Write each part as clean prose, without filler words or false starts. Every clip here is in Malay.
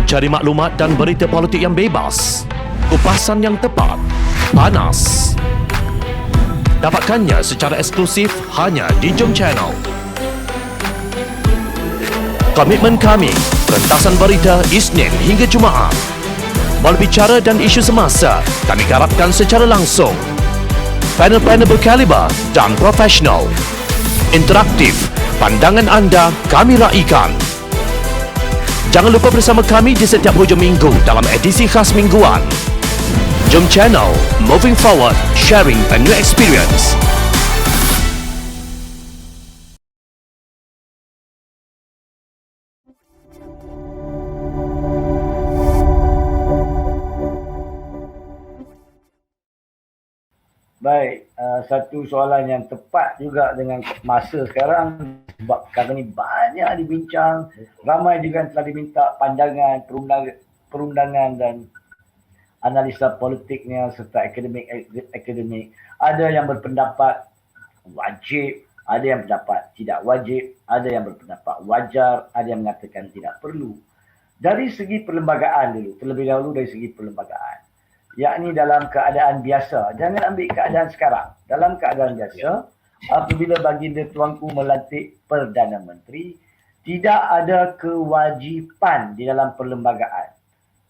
Cari maklumat dan berita politik yang bebas, kupasan yang tepat, panas. Dapatkannya secara eksklusif hanya di Jom Channel. Komitmen kami, pentasan berita Isnin hingga Jumaat. Berbicara dan isu semasa, kami garapkan secara langsung. Panel-panel berkaliber dan profesional. Interaktif, pandangan anda kami raikan. Jangan lupa bersama kami di setiap hujung minggu dalam edisi khas mingguan. Jom Channel, moving forward, sharing a new experience. Baik, satu soalan yang tepat juga dengan masa sekarang sebab perkara ni banyak dibincang, ramai juga yang telah diminta pandangan, perundangan dan analisa politiknya serta akademik. Ada yang berpendapat wajib, ada yang berpendapat tidak wajib, ada yang berpendapat wajar, ada yang mengatakan tidak perlu. Dari segi perlembagaan dulu, terlebih dahulu dari segi perlembagaan. Yakni dalam keadaan biasa. Jangan ambil keadaan sekarang. Dalam keadaan biasa, apabila baginda Tuanku melantik Perdana Menteri, tidak ada kewajipan di dalam perlembagaan.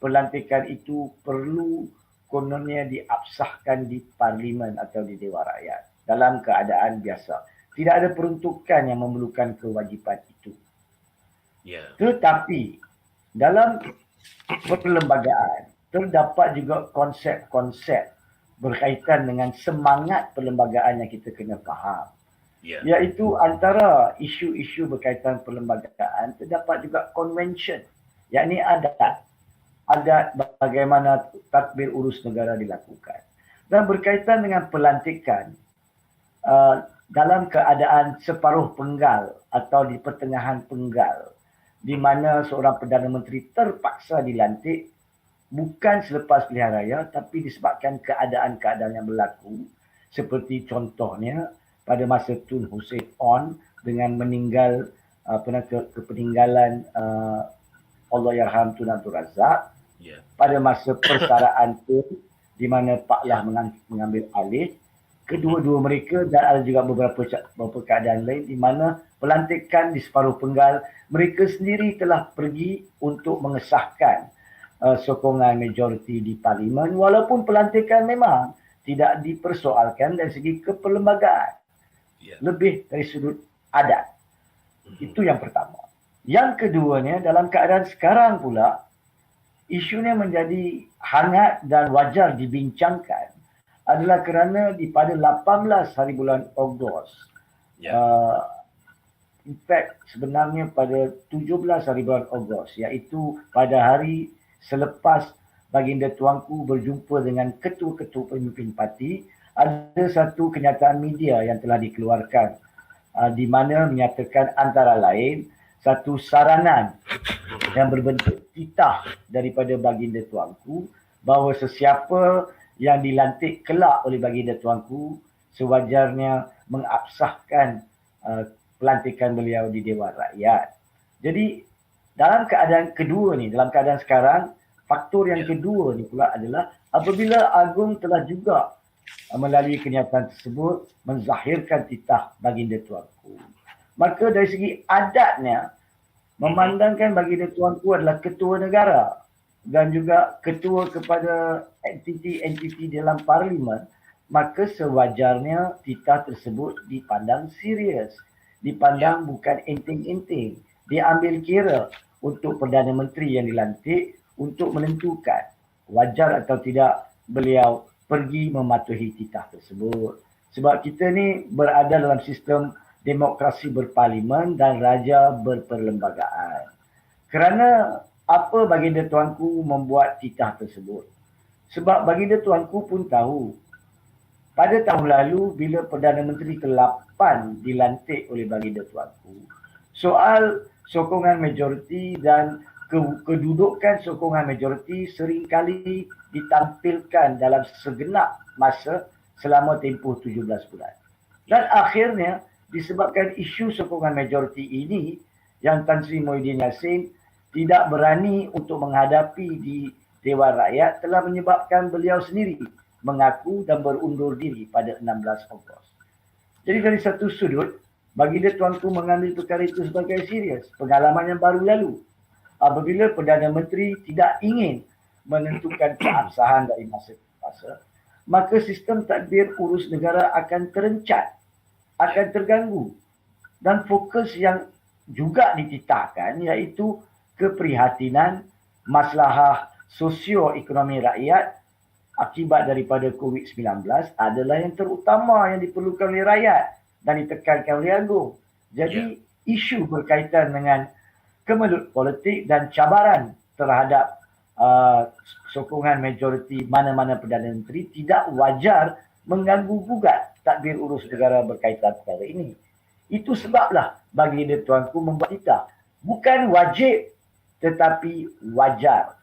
Pelantikan itu perlu kononnya diabsahkan di Parlimen atau di Dewan Rakyat. Dalam keadaan biasa. Tidak ada peruntukan yang memerlukan kewajipan itu. Tetapi, dalam perlembagaan, terdapat juga konsep-konsep berkaitan dengan semangat perlembagaan yang kita kena faham. Iaitu antara isu-isu berkaitan perlembagaan, terdapat juga convention, yakni adat bagaimana tadbir urus negara dilakukan. Dan berkaitan dengan pelantikan, dalam keadaan separuh penggal atau di pertengahan penggal, di mana seorang Perdana Menteri terpaksa dilantik bukan selepas pilihan raya, tapi disebabkan keadaan-keadaan yang berlaku. Seperti contohnya, pada masa Tun Hussein On dengan meninggal, kepeninggalan Allahyarham Tun Abdul Razak. Pada masa persaraan Tun, di mana Pak Lah mengambil alih. Kedua-dua mereka dan ada juga beberapa keadaan lain di mana pelantikan di separuh penggal, mereka sendiri telah pergi untuk mengesahkan sokongan majoriti di Parlimen, walaupun pelantikan memang tidak dipersoalkan dari segi keperlembagaan. Lebih dari sudut adat. Itu yang pertama. Yang keduanya, dalam keadaan sekarang pula, isunya menjadi hangat dan wajar dibincangkan adalah kerana pada 18 hari bulan Ogos, in fact sebenarnya pada 17 hari bulan Ogos, iaitu pada hari selepas baginda Tuanku berjumpa dengan ketua-ketua pemimpin parti, ada satu kenyataan media yang telah dikeluarkan di mana menyatakan antara lain satu saranan yang berbentuk titah daripada baginda Tuanku bahawa sesiapa yang dilantik kelak oleh baginda Tuanku sewajarnya mengabsahkan pelantikan beliau di Dewan Rakyat. Jadi dalam keadaan kedua ni, dalam keadaan sekarang, faktor yang kedua ni pula adalah apabila Agung telah juga melalui kenyataan tersebut menzahirkan titah baginda Tuanku, maka dari segi adatnya memandangkan baginda Tuanku adalah ketua negara dan juga ketua kepada entiti-entiti dalam Parlimen, maka sewajarnya titah tersebut dipandang serius, dipandang bukan enting-enting, diambil kira untuk Perdana Menteri yang dilantik untuk menentukan wajar atau tidak beliau pergi mematuhi titah tersebut. Sebab kita ni berada dalam sistem demokrasi berparlimen dan raja berperlembagaan. Kerana apa baginda Tuanku membuat titah tersebut? Sebab baginda Tuanku pun tahu pada tahun lalu bila Perdana Menteri ke-8 dilantik oleh baginda Tuanku, soal sokongan majoriti dan kedudukan sokongan majoriti seringkali ditampilkan dalam segenap masa selama tempoh 17 bulan. Dan akhirnya disebabkan isu sokongan majoriti ini yang Tan Sri Muhyiddin Yassin tidak berani untuk menghadapi di Dewan Rakyat telah menyebabkan beliau sendiri mengaku dan berundur diri pada 16 Ogos. Jadi dari satu sudut, baginda Tuanku mengambil perkara itu sebagai serius. Pengalaman yang baru lalu. Apabila Perdana Menteri tidak ingin menentukan keabsahan dari masa ke masa, maka sistem tadbir urus negara akan terencat, akan terganggu. Dan fokus yang juga dititahkan iaitu keprihatinan masalah sosioekonomi rakyat akibat daripada COVID-19 adalah yang terutama yang diperlukan oleh rakyat dan ditekankan oleh Agung. Jadi isu berkaitan dengan kemelut politik dan cabaran terhadap sokongan majoriti mana-mana Perdana Menteri tidak wajar mengganggu gugat tadbir urus negara berkaitan perkara ini. Itu sebablah baginda Tuanku membuat titah. Bukan wajib tetapi wajar.